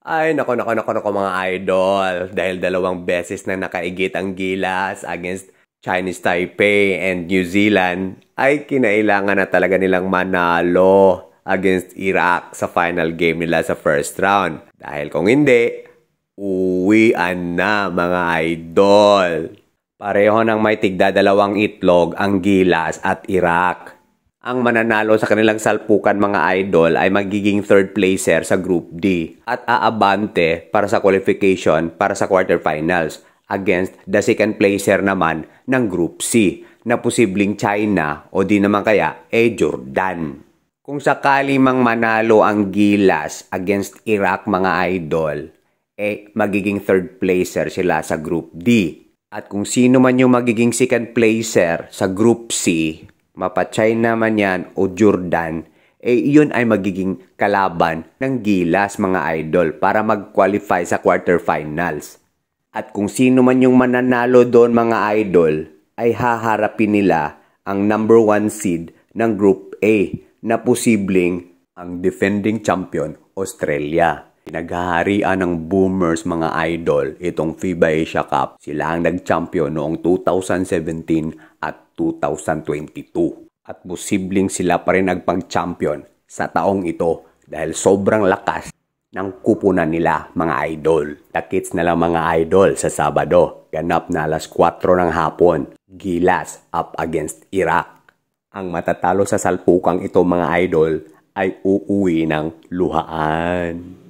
Ay, nako mga idol. Dahil 2 beses na nakaigit ang Gilas against Chinese Taipei and New Zealand, ay kinailangan na talaga nilang manalo against Iraq sa final game nila sa first round. Dahil kung hindi, uwian na mga idol. Pareho nang may tigda 2 itlog ang Gilas at Iraq. Ang mananalo sa kanilang salpukan mga idol ay magiging third placer sa Group D at aabante para sa qualification para sa quarterfinals against the second placer naman ng Group C na posibleng China o di naman kaya Jordan. Kung sakali mang manalo ang Gilas against Iraq mga idol, magiging third placer sila sa Group D. At kung sino man yung magiging second placer sa Group C, mapa-China man yan o Jordan, iyon ay magiging kalaban ng Gilas mga idol para mag-qualify sa quarterfinals. At kung sino man yung mananalo doon mga idol, ay haharapin nila ang number 1 seed ng Group A na posibleng ang defending champion Australia. Pinaghaharian ng Boomers mga idol itong FIBA Asia Cup. Sila ang nag-champion noong 2017 at 2022. At posibleng sila pa rin nagpag-champion sa taong ito dahil sobrang lakas ng kupunan nila mga idol. Takits na lang mga idol sa Sabado. Ganap na alas 4 ng hapon. Gilas up against Iraq. Ang matatalo sa salpukang ito mga idol ay uuwi ng luhaan.